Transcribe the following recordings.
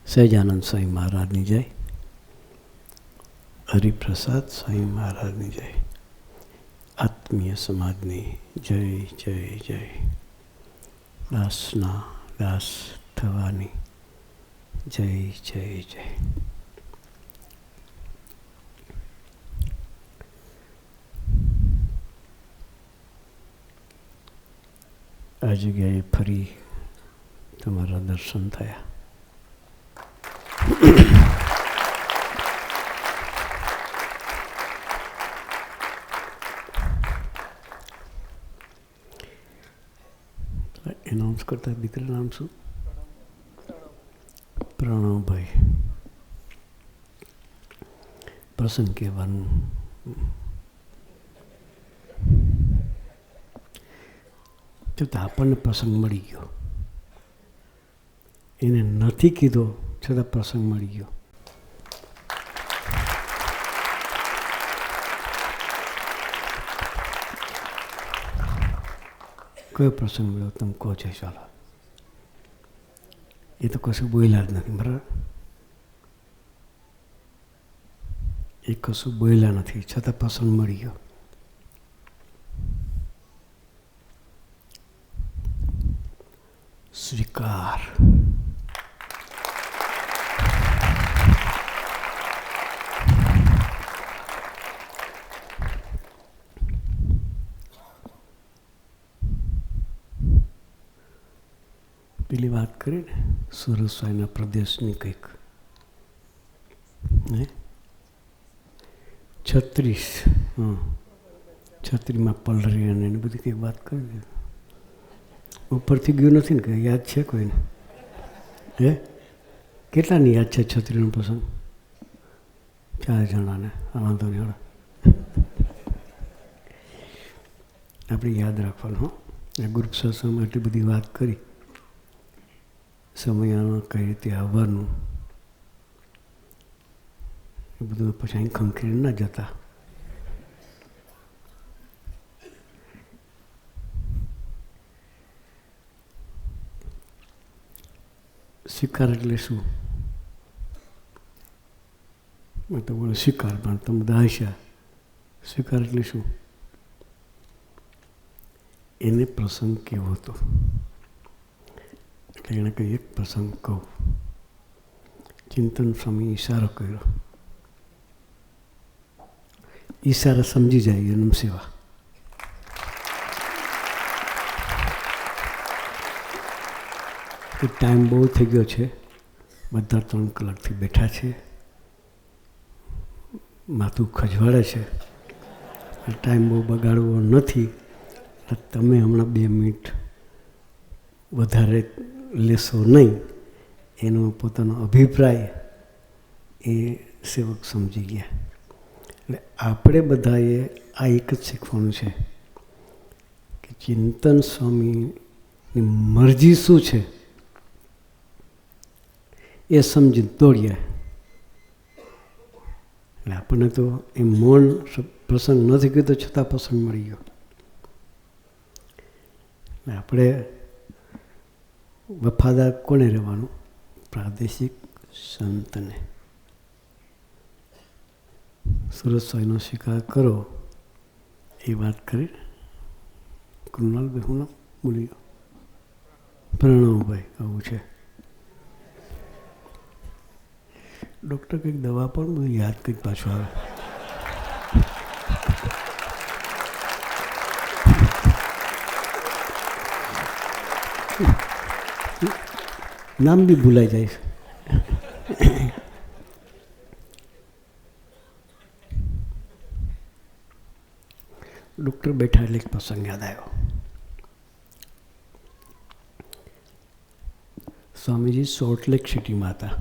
સહજાનંદ સ્વામી મહારાજની જય, હરિપ્રસાદ સ્વામી મહારાજની જય, આત્મીય સમાજની જય જય જય, દાસના દાસ થવાની જય જય જય. આ જગ્યાએ ફરી તમારા દર્શન થયા. એનાઉન્સ કરતા દીકરા નામ શું? પ્રણવભાઈ. પ્રસંગ કહેવાનું. છતાં આપણને પ્રસંગ મળી ગયો. એને નથી કીધો છતાં પ્રસંગ મળી ગયો. કયો પ્રસંગ મળ્યો તમે કહો છો? ચાલો, એ તો કશું બોલ્યા જ નથી, બરાબર? એ કશું બોલ્યા નથી છતાં પ્રસંગ મળી ગયો. સ્વીકાર. પેલી વાત કરી ને સુરત સ્વામીના પ્રદેશની કંઈક 36માં પલરી અને એની બધી કંઈક વાત કરી. ઉપરથી ગયું નથી ને? કે યાદ છે કોઈને? કેટલાની યાદ છે 36નો પ્રસંગ? 4 જણાને. વાંધો નહીં, આપણે યાદ રાખવાનું. હો, ગ્રુપ સત્સંગમાં એટલી બધી વાત કરી. સમયામાં કઈ રીતે આવવાનું એ બધું પછી અહીં ખંખેરી ના જતા. સ્વીકાર એટલે શું? મેં તો બોલે સ્વીકાર, પણ તમે બધા હસ્યા. સ્વીકાર એટલે શું? એને પ્રસંગ કેવો હતો એટલે એણે કંઈ એક પ્રસંગ કહું. ચિંતન સ્વામી ઈશારો કર્યો. ઈશારા સમજી જાય એનમ સેવા. ટાઈમ બહુ થઈ ગયો છે, બધા 3 કલાકથી બેઠા છે, માથું ખજવાડે છે, ટાઈમ બહુ બગાડવો નથી. તમે હમણાં 2 મિનિટ વધારે લેશો નહીં, એનો પોતાનો અભિપ્રાય એ સેવક સમજી ગયા. એટલે આપણે બધાએ આ એક જ શીખવાનું છે કે ચિંતન સ્વામીની મરજી શું છે એ સમજી દોડ્યા. એટલે આપણને તો એ મૌન પ્રસંગ નથી કીધો છતાં પ્રસંગ મળી ગયો. એટલે આપણે વફાદાર કોને રહેવાનું? પ્રાદેશિક સંતને. સુરત સ્વામીનો સ્વીકાર કરો એ વાત કરી. કૃણાલભાઈ હું નામ બોલી ગયો? પ્રણવભાઈ. આવું છે. ડૉક્ટર કંઈક દવા પણ બધું યાદ કંઈક પાછું આવે. નામ બી ભૂલાઈ જાય છે. ડૉક્ટર બેઠા એટલે એક પ્રસંગ યાદ આવ્યો. સ્વામીજી સોલ્ટલેક સિટીમાં હતા.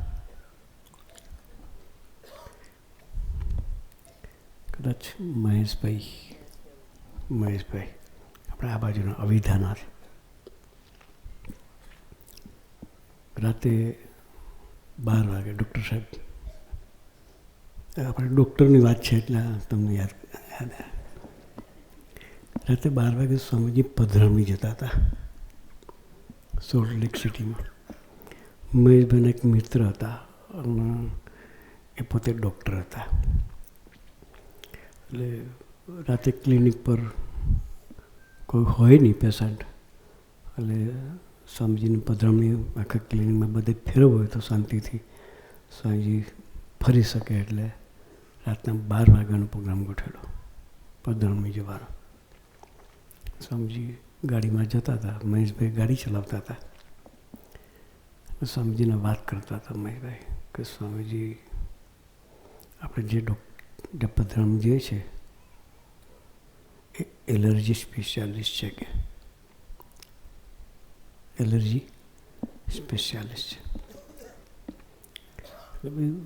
કદાચ મહેશભાઈ આપણે આ બાજુના અવિધાના છે. રાતે 12 વાગે ડૉક્ટર સાહેબ, આપણે ડૉક્ટરની વાત છે એટલે તમને યાદ રાતે 12 વાગે સ્વામીજી પધરામણી જતા હતા. સોલ્ટ લેક સિટીમાં. મહેશભાઈના એક મિત્ર હતા અને એ પોતે ડૉક્ટર હતા. એટલે રાતે ક્લિનિક પર કોઈ હોય નહીં પેશન્ટ, એટલે સ્વામીજીની પધરામણી આખા ક્લિનિકમાં બધે ફેરવ હોય તો શાંતિથી સ્વામીજી ફરી શકે. એટલે રાતના 12 વાગ્યાનો પ્રોગ્રામ ગોઠવેલો પધરામણી જવાનો. સ્વામીજી ગાડીમાં જતા હતા, મહેશભાઈ ગાડી ચલાવતા હતા. સ્વામીજીને વાત કરતા હતા મહેશભાઈ કે સ્વામીજી આપણે જે પધરામણી જે છે એ એલર્જી સ્પેશિયાલિસ્ટ છે કે એલર્જી સ્પેશિયાલિસ્ટ છે.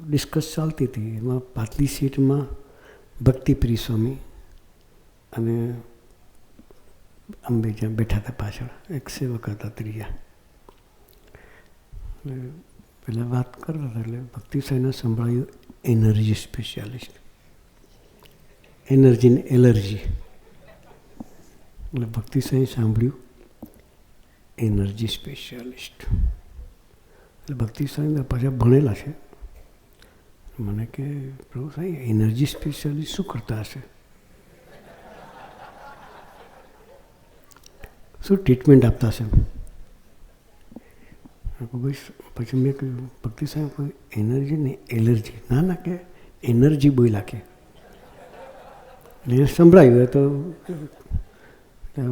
ડિસ્કસ ચાલતી હતી. એમાં પાછલી સીટમાં ભક્તિપ્રિય સ્વામી અને અંબે જ્યાં બેઠા હતા પાછળ એક સેવક હતા ત્રીજા. પહેલાં વાત કરતા હતા એટલે ભક્તિ સાહેબને સંભળાયું એનર્જી સ્પેશિયાલિસ્ટ, એનર્જી ને એલર્જી. એટલે ભક્તિ સાહેબ સાંભળ્યું એનર્જી સ્પેશિયાલિસ્ટ. એટલે ભક્તિ સાહેબ પાછા ભણેલા છે. મને કે પ્રભુ સાહેબ એનર્જી સ્પેશિયાલિસ્ટ શું કરતા હશે, શું ટ્રીટમેન્ટ આપતા હશે? પછી મેં કહ્યું ભક્તિ સાહેબ કોઈ એનર્જી ને એલર્જી ના ના કે એનર્જી બોલ્યા કે. એટલે સંભળાયું તો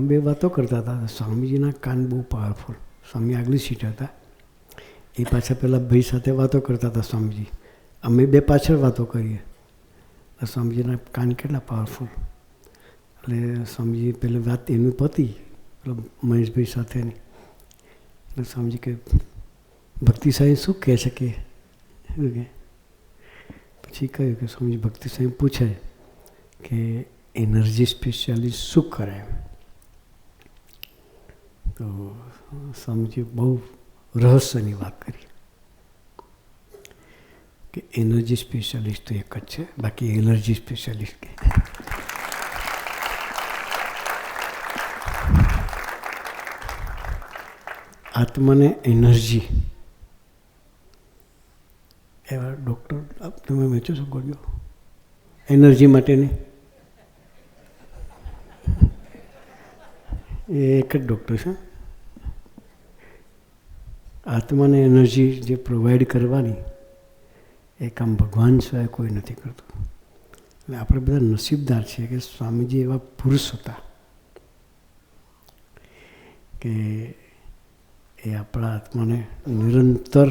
બે વાતો કરતા હતા. સ્વામીજીના કાન બહુ પાવરફુલ. સ્વામી આગલી સીટ હતા, એ પાછા પેલા ભાઈ સાથે વાતો કરતા હતા સ્વામીજી. અમે બે પાછળ વાતો કરીએ. સ્વામીજીના કાન કેટલા પાવરફુલ. એટલે સ્વામીજી પેલી વાત એની પતી મહેશભાઈ સાથેની. એટલે સ્વામીજી કે ભક્તિ સાહેબ શું કહે છે કે પછી કહ્યું કે સ્વામીજી ભક્તિ સાહેબ પૂછે કે એનર્જી સ્પેશિયાલિસ્ટ શું કરે? તો સ્વામીજી બહુ રહસ્યની વાત કરી કે એનર્જી સ્પેશિયાલિસ્ટ તો એક જ છે, બાકી એલર્જી સ્પેશિયાલિસ્ટ કે આત્માને એનર્જી. એવા ડૉક્ટર તમે વેચો છો ગોળીઓ એનર્જી માટેની? એ એક જ ડૉક્ટર છે. આત્માને એનર્જી જે પ્રોવાઈડ કરવાની એ કામ ભગવાન સિવાય કોઈ નથી કરતું. એટલે આપણે બધા નસીબદાર છીએ કે સ્વામીજી એવા પુરુષ હતા કે એ આપણા આત્માને નિરંતર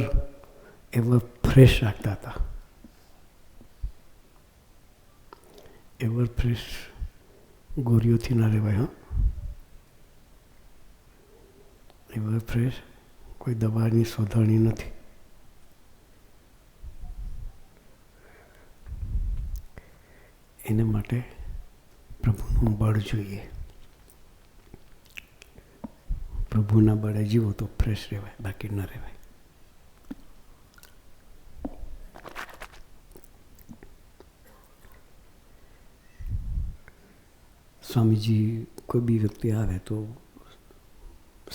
એવા ફ્રેશ રાખતા હતા. એવર ફ્રેશ ગોળીઓથી ના રહેવાય. હા, એવર ફ્રેશ કોઈ દવાની શોધણી નથી. એને માટે પ્રભુનું બળ જોઈએ. પ્રભુના બળે જીવો તો ફ્રેશ રહેવાય, બાકી ન રહેવાય. સ્વામીજી કોઈ બી વ્યક્તિ આવે તો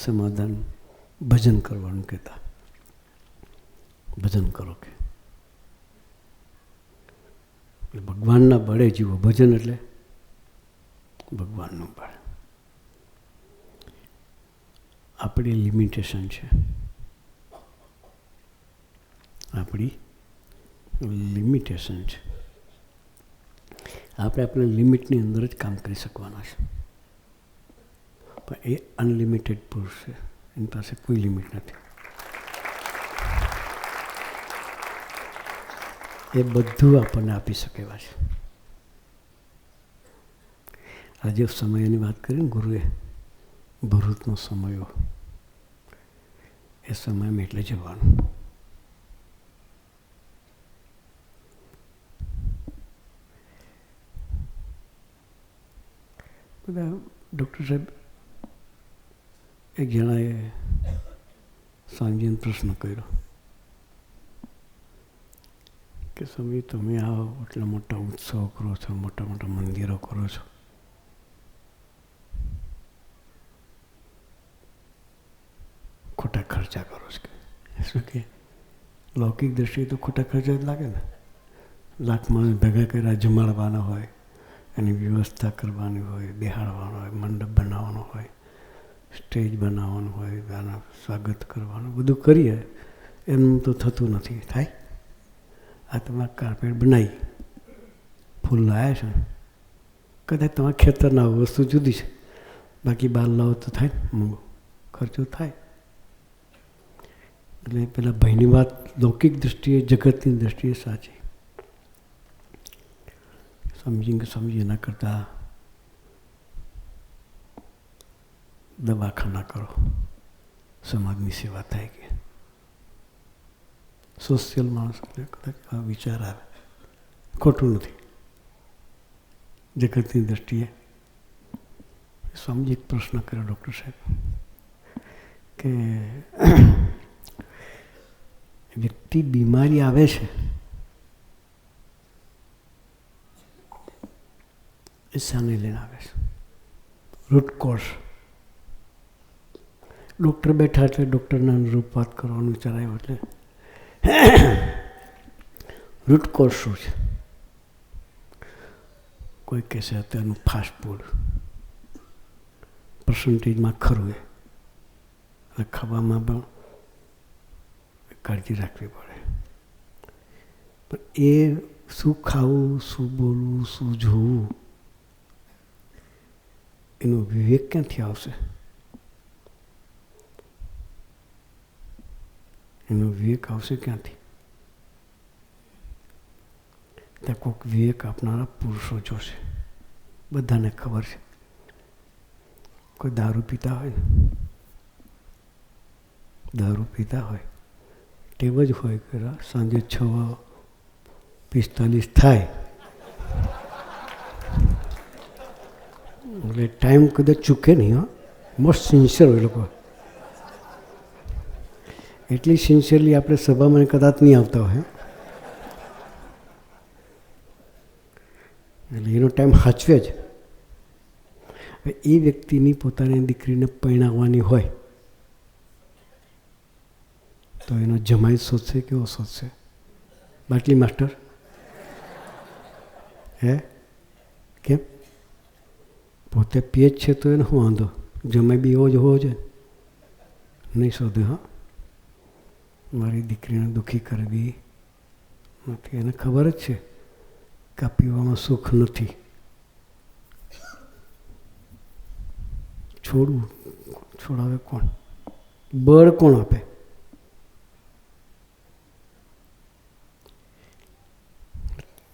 સમાધાન ભજન કરવાનું કહેતા. ભજન કરો કે એટલે ભગવાનના બળે જીવો. ભજન એટલે ભગવાનનું બળ. આપણી લિમિટેશન છે, આપણી લિમિટેશન છે. આપણે આપણા લિમિટની અંદર જ કામ કરી શકવાના છે. પણ એ અનલિમિટેડ પુરુષ છે, એની પાસે કોઈ લિમિટ નથી. એ બધું આપણને આપી શકે એવા છે. આજે સમયની વાત કરીને ગુરુએ, ભરૂચનો સમયો, એ સમયમાં એટલે જવાનું. બધા ડૉક્ટર સાહેબ એક જણાએ સ્વામીજીને પ્રશ્ન કર્યો કે સ્વામી તમે આવો એટલા મોટા ઉત્સવ કરો છો, મોટા મોટા મંદિરો કરો છો, ખોટા શું કે લૌકિક દ્રષ્ટિએ તો ખોટા ખર્ચા જ લાગે ને. લાખ માણસ ભેગા કર્યા જમાડવાના હોય, એની વ્યવસ્થા કરવાની હોય, બેહાડવાનો હોય, મંડપ બનાવવાનો હોય, સ્ટેજ બનાવવાનું હોય, આના સ્વાગત કરવાનું, બધું કરીએ એમ તો થતું નથી. થાય? આ તમારે કાર્પેટ બનાવી, ફૂલ લાવ્યા છે, કદાચ તમારા ખેતરના વસ્તુ જુદી છે, બાકી બહાર લાવો તો થાય ને, મોંઘો ખર્ચો થાય. એટલે પેલા ભાઈની વાત લૌકિક દૃષ્ટિએ, જગતની દૃષ્ટિએ સાચી. સમજી એના કરતાં દવાખાના કરો, સમાજની સેવા થાય. કે સોશિયલ માણસ કદાચ આ વિચાર આવે, ખોટું નથી. જગતની દૃષ્ટિએ સ્વામીજી એક પ્રશ્ન કર્યો ડૉક્ટર સાહેબ કે વ્યક્તિ બીમારી આવે છે એ શાને લઈને આવે છે? Root cause. ડૉક્ટર બેઠા એટલે ડૉક્ટરના અનુરૂપ વાત કરવાનું વિચાર આવ્યો. એટલે રૂટ કોઝ શું છે? કોઈ કહેશે અત્યારનું ફાસ્ટ ફૂડ પર્સન્ટેજમાં ખરું એ, અને ખાવામાં પણ કાળજી રાખવી પડે. પણ એ શું ખાવું, શું બોલવું, શું જોવું, એનો વિવેક ક્યાંથી આવશે? એનો વિવેક આવશે ક્યાંથી? ત્યાં કોઈક વિવેક આપનારા પુરુષો જોશે. બધાને ખબર છે. કોઈ દારૂ પીતા હોય ને, દારૂ પીતા હોય ટેવ જ હોય કે સાંજે 6:45 થાય એટલે ટાઈમ કદાચ ચૂકે નહીં. હા, મોસ્ટ સિન્સિયર હોય લોકો. એટલી સિન્સિયરલી આપણે સભામાં કદાચ નહીં આવતા હોય. એટલે એનો ટાઈમ સાચવે જ. એ વ્યક્તિની પોતાની દીકરીને પરણાવવાની હોય તો એનો જમાઈ શોધશે, કેવો શોધશે? બાટલી માસ્ટર હે? કેમ? પોતે પીએ જ છે તો એને શું વાંધો? જમાઈ બી એવો જ હોવો જોઈએ. નહીં શોધે. હા, મારી દીકરીને દુઃખી કરવી નથી. એને ખબર જ છે કે આ પીવામાં સુખ નથી. છોડાવે કોણ? બળ કોણ આપે?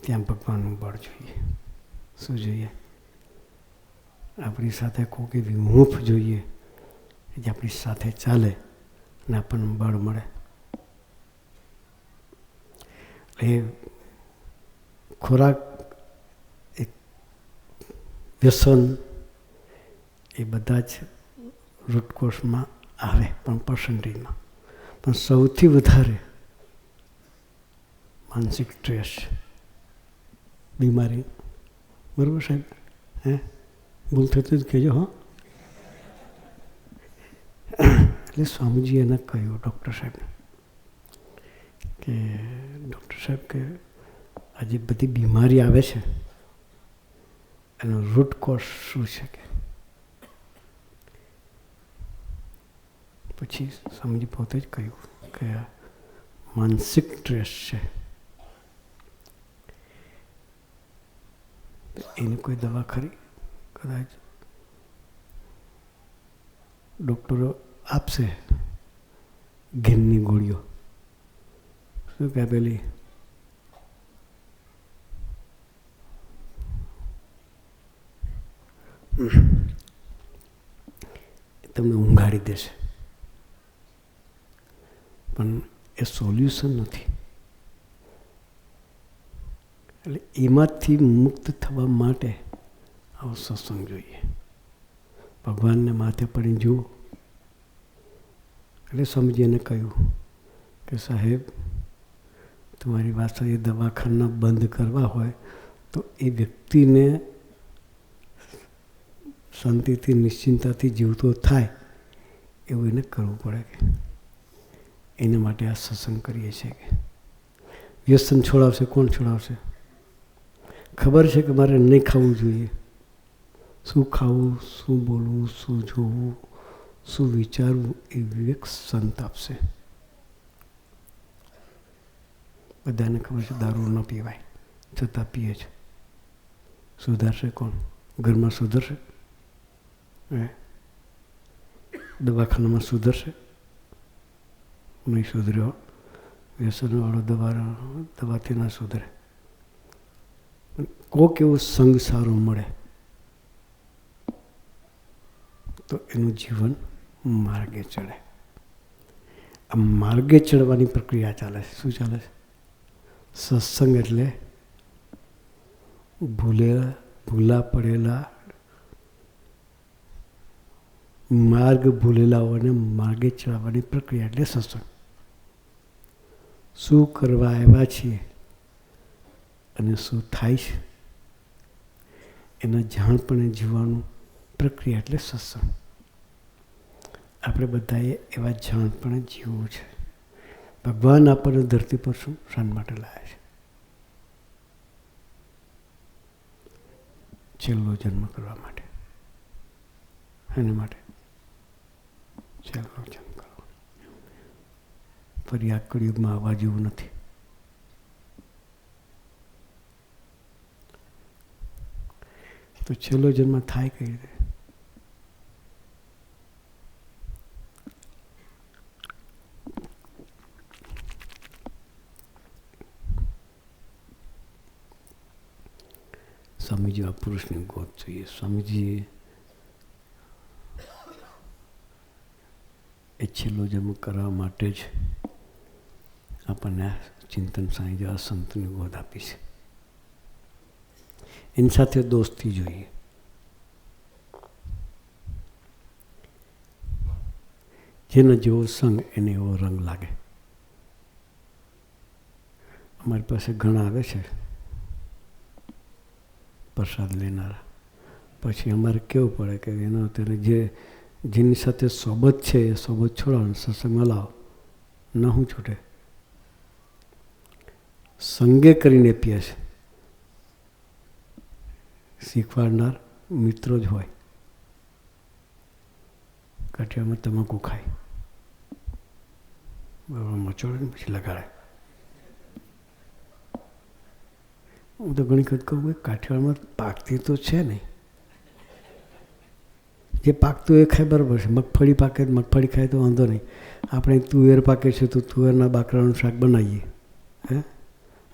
ત્યાં ભગવાનનું બળ જોઈએ. શું જોઈએ? આપણી સાથે કોઈક એવી હૂંફ જોઈએ જે આપણી સાથે ચાલે અને આપણને બળ મળે. એ ખોરાક, એક વ્યસન, એ બધા જ રૂટકોર્સમાં આવે, પણ પર્સન્ટેજમાં. પણ સૌથી વધારે માનસિક સ્ટ્રેસ, બીમારી. બરાબર સાહેબ? હે? ભૂલ થતી જ કહેજો. હા. એટલે સ્વામીજી એને કહ્યું ડૉક્ટર સાહેબને કે ડૉક્ટર સાહેબ કે આ જે બધી બીમારી આવે છે એનો રૂટ કોઝ શું છે? કે પછી સ્વામીજી પોતે જ કહ્યું કે આ માનસિક સ્ટ્રેસ છે. એની કોઈ દવા ખરી? કદાચ ડૉક્ટરો આપશે ઘેનની ગોળીઓ. શું કે પેલી તમને ઊંઘાડી દેશે, પણ એ સોલ્યુશન નથી. એટલે એમાંથી મુક્ત થવા માટે આવો સત્સંગ જોઈએ. ભગવાનને માથે પડીને જુઓ. એટલે સ્વામીજીને કહ્યું કે સાહેબ, તમારી પાસે એ દવાખાના બંધ કરવા હોય તો એ વ્યક્તિને શાંતિથી, નિશ્ચિંતાથી જીવતો થાય એવું એને કરવું પડે. એના માટે આ સત્સંગ કરીએ છીએ કે વ્યસન છોડાવશે કોણ છોડાવશે? ખબર છે કે મારે નહીં ખાવું જોઈએ. શું ખાવું, શું બોલવું, શું જોવું, શું વિચારવું એ વિવેક સંત આપશે. બધાને ખબર છે દારૂ ન પીવાય, છતાં પીએ છે. સુધારશે કોણ? ઘરમાં સુધરશે? દવાખાનામાં સુધરશે? નહીં સુધર્યો. વ્યસનવાળો દવાથી ના સુધરે. કોક એવો સંગ સારો મળે તો એનું જીવન માર્ગે ચડે. આ માર્ગે ચડવાની પ્રક્રિયા ચાલે છે. શું ચાલે છે? સત્સંગ એટલે ભૂલા પડેલા માર્ગ ભૂલેલાઓને માર્ગે ચડાવવાની પ્રક્રિયા એટલે સત્સંગ. શું કરવા આવ્યા છીએ અને શું થાય છે એના જાણપણે જીવવાનું પ્રક્રિયા એટલે સત્સંગ. આપણે બધાએ એવા જાણપણે જીવવું છે. ભગવાન આપણને ધરતી પર શું શાન માટે લાવ્યા છે? છેલ્લો જન્મ કરવા માટે. એના માટે છેલ્લો જન્મ કરવો. ફરી આ કળિયુગમાં આવવા જેવું નથી. તો છેલ્લો જન્મ થાય કઈ રીતે? સ્વામીજી આ પુરુષની ગોદ જોઈએ. સ્વામીજી એ છેલ્લો જન્મ કરવા માટે જ આપણને ચિંતન સાંઈ જેવા સંતની ગોદ આપી છે. એની સાથે દોસ્તી જોઈએ. જેનો જેવો સંગ એને એવો રંગ લાગે. અમારી પાસે ઘણા આવે છે પ્રસાદ લેનારા. પછી અમારે કેવું પડે કે એનો અત્યારે જેની સાથે સોબત છે એ સોબત છોડાવો, સત્સંગમાં લાવો. ન હું છૂટે. સંગે કરીને પીએ છે. શીખવાડનાર મિત્રો જ હોય. કાઠિયામાં તમાકુ ખાય, બરાબર મચોડે ને પછી લગાડે. હું તો ઘણી વખત કહું ભાઈ કાઠિયાવાડમાં પાકતી તો છે નહીં. જે પાકતું એ ખાય બરાબર છે. મગફળી પાકે મગફળી ખાય તો વાંધો નહીં. આપણે તુવેર પાકે છે તો તુવેરના બાકરાનું શાક બનાવીએ.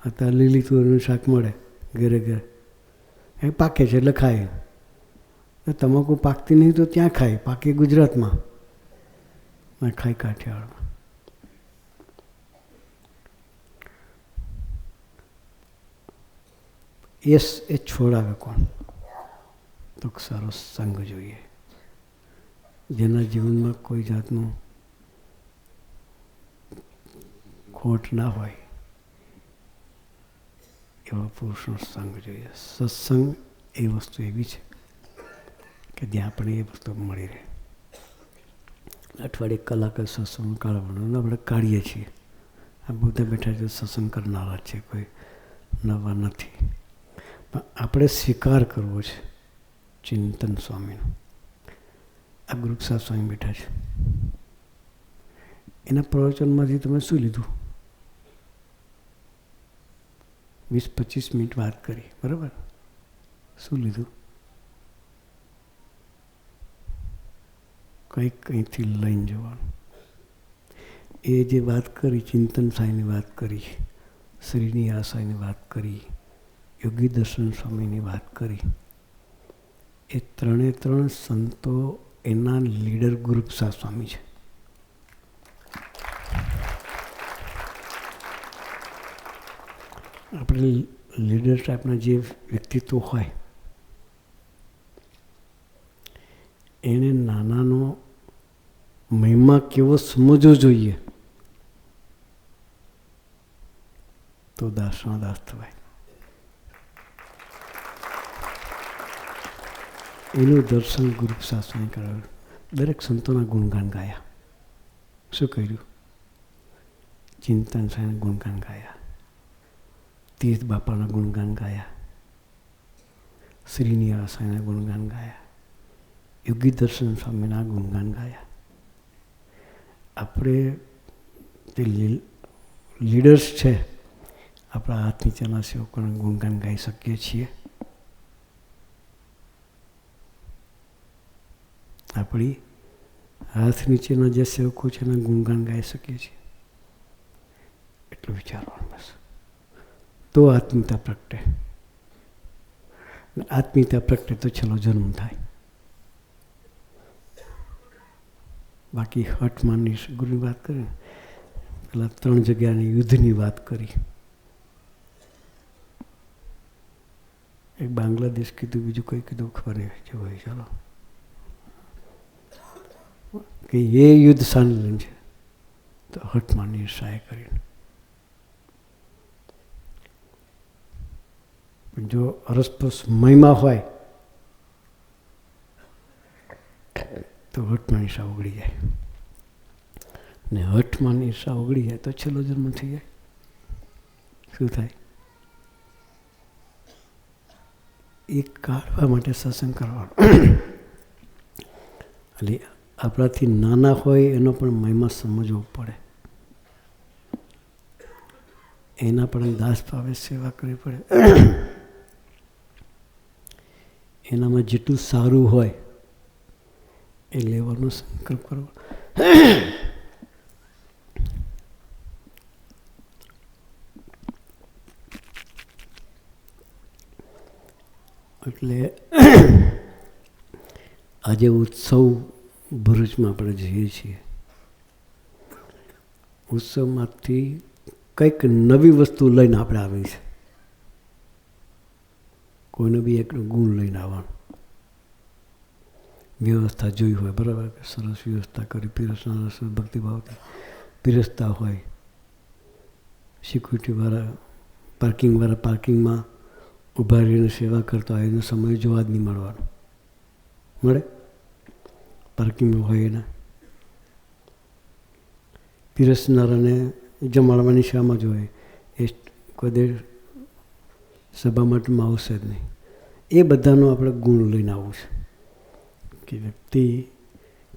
અત્યારે લીલી તુવેરનું શાક મળે ઘરે ઘરે. એ પાકે છે એટલે ખાય. તમાકુ પાકતી નહીં તો ત્યાં ખાય. પાકે ગુજરાતમાં ખાય કાઠિયાવાડમાં. એ છોડાવે કોણ? તો સારો સંગ જોઈએ. જેના જીવનમાં કોઈ જાતનું ખોટ ના હોય એવા પુરુષનો સંગ જોઈએ. સત્સંગ એ વસ્તુ એવી છે કે જ્યાં આપણે એ વસ્તુ મળી રહે. અઠવાડિયે કલાક સત્સંગ કાઢવાનું આપણે કાઢીએ છીએ. આ બધા બેઠા છે સત્સંગ કરનારા છે, કોઈ નવા નથી. પણ આપણે સ્વીકાર કરવો છે ચિંતન સ્વામીનો. આ ગુરુપ્રસાદ સ્વામી બેઠા છે. એના પ્રવચનમાંથી તમે શું લીધું? 20-25 મિનિટ વાત કરી, બરાબર? શું લીધું? કંઈથી લઈને જવાનું. એ જે વાત કરી, ચિંતન સાંઈની વાત કરી, શ્રીની આશાની વાત કરી, યોગી દર્શન સ્વામીની વાત કરી, એ ત્રણે સંતો એના લીડર ગુરુપ્રસાદ સ્વામી છે. આપણે લીડર ટાઈપના જે વ્યક્તિત્વ હોય એને નાનાનો મહિમા કેવો સમજવો જોઈએ તો દાસનો દાસ થવાય. એનું દર્શન ગુરુપ્રસાદ સ્વામી કરાવ્યું. દરેક સંતોના ગુણગાન ગાયા. શું કર્યું? ચિંતન સાંઈના ગુણગાન ગાયા, તીર્થ બાપાના ગુણગાન ગાયા, શ્રીનિવાસ સાંઈના ગુણગાન ગાયા, યોગી દર્શન સ્વામીના ગુણગાન ગાયા. આપણે જે લીડર્સ છે આપણા હાથ નીચેના સેવકોના ગુણગાન ગાઈ શકીએ છીએ. આપણી હાથ નીચેના જે સેવકો છે એના ગુણગાન ગાઈ શકીએ છીએ. એટલું વિચારવાનું બસ. તો આત્મીયતા પ્રગટે. આત્મીયતા પ્રગટે તો છેલ્લો જન્મ થાય. બાકી હઠમાનની ગુરુની વાત કરી, પેલા 3 જગ્યાની યુદ્ધની વાત કરી. એક બાંગ્લાદેશ કીધું, બીજું કંઈ કીધું ખબર નહીં છે ભાઈ. ચાલો કે એ યુદ્ધ શાંતિ છે તો હઠમાનની સહાય કરીને. પણ જો અરસપરસ મહિમા હોય તો હઠમાન ઈર્ષા ઓગળી જાય, ને હઠમાન ઈર્ષા ઓગળી જાય તો છેલ્લો જન્મ થઈ જાય. શું થાય? એ કાઢવા માટે સત્સંગ કરવાનો. એટલે આપણાથી નાના હોય એનો પણ મહિમા સમજવો પડે, એના પણ દાસ ભાવે સેવા કરવી પડે. એનામાં જેટલું સારું હોય એ લેવાનો સંકલ્પ કરવો. એટલે આજે ઉત્સવ ભરૂચમાં આપણે જઈએ છીએ. ઉત્સવમાંથી કંઈક નવી વસ્તુ લઈને આપણે આવી છે. કોઈને બી એક ગુણ લઈને આવવાનું. વ્યવસ્થા જોઈ હોય, બરાબર, સરસ વ્યવસ્થા કરી, પીરસના રસ ભક્તિભાવથી પીરસતા હોય. સિક્યુરિટીવાળા પાર્કિંગવાળા પાર્કિંગમાં ઊભા રહીને સેવા કરતા હોય, એનો સમય જોવા જ નહીં મળવાનો. મળે પાર્કિંગમાં હોય એના. પીરસનારાને જમાડવાની શામાં જ હોય, એ કોઈ સભા માટેમાં આવશે જ નહીં. એ બધાનો આપણે ગુણ લઈને આવવું છે કે વ્યક્તિ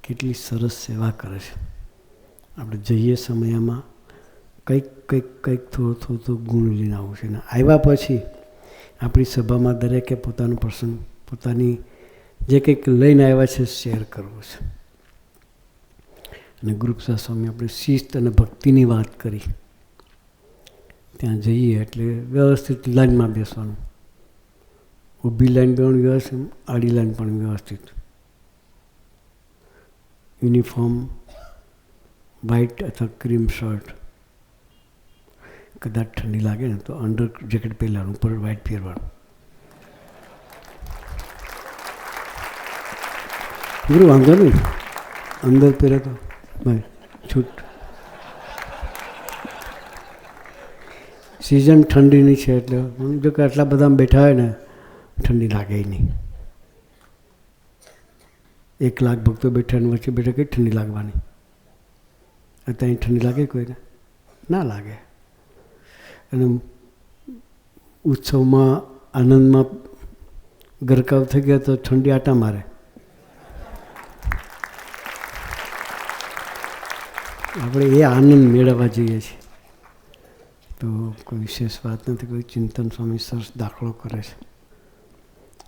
કેટલી સરસ સેવા કરે છે. આપણે જઈએ સમયમાં કંઈક થોડું ગુણ લઈને આવવું છે. અને આવ્યા પછી આપણી સભામાં દરેકે પોતાનો પ્રસંગ, પોતાની જે કંઈક લઈને આવ્યા છે શેર કરવું છે. અને ગુરુપ્રસાદ સ્વામી આપણે શિસ્ત અને ભક્તિની વાત કરી. ત્યાં જઈએ એટલે વ્યવસ્થિત લાઈનમાં બેસવાનું. ઊભી લાઈન પણ વ્યવસ્થિત, આડી લાઈન પણ વ્યવસ્થિત. યુનિફોર્મ વ્હાઇટ અથવા ક્રીમ શર્ટ. કદાચ ઠંડી લાગે ને તો અંડર જેકેટ પહેરવાનું, ઉપર વ્હાઇટ પહેરવાનું. ગુરુ વાંધો નહીં, અંદર પહેરે તો ભાઈ છૂટ. સિઝન ઠંડીની છે એટલે જો કે આટલા બધા બેઠા હોય ને ઠંડી લાગે નહીં. 1 લાખ ભક્તો બેઠા ને વચ્ચે બેઠા કઈ ઠંડી લાગવાની? અત્યારે ઠંડી લાગે કોઈને? ના લાગે. અને ઉત્સવમાં આનંદમાં ગરકાવ થઈ ગયા તો ઠંડી આટા મારે. આપણે એ આનંદ મેળવવા જઈએ છીએ. તો કોઈ વિશેષ વાત નથી. કોઈ ચિંતન સ્વામી સરસ દાખલો કરે છે.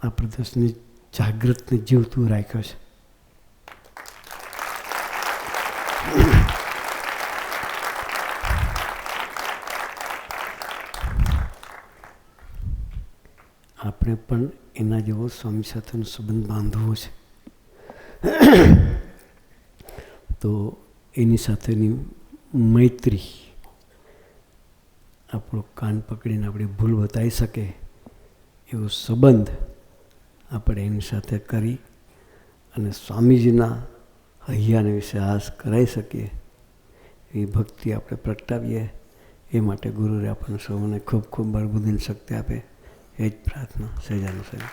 આ પ્રદેશને જાગૃતને જીવતું રાખ્યો છે. આપણે પણ એના જેવો સ્વામી સાથેનો સંબંધ બાંધવો છે. તો એની સાથેની મૈત્રી, આપણો કાન પકડીને આપણી ભૂલ બતાવી શકે એવો સંબંધ આપણે એની સાથે કરી અને સ્વામીજીના હૈયાને વિશ્વાસ કરાવી શકીએ એ ભક્તિ આપણે પ્રગટાવીએ. એ માટે ગુરુએ આપણને સૌને ખૂબ ખૂબ બળબુદ્ધિની શક્તિ આપે. એ જ પ્રાર્થના. સહેજાનું સહેજ.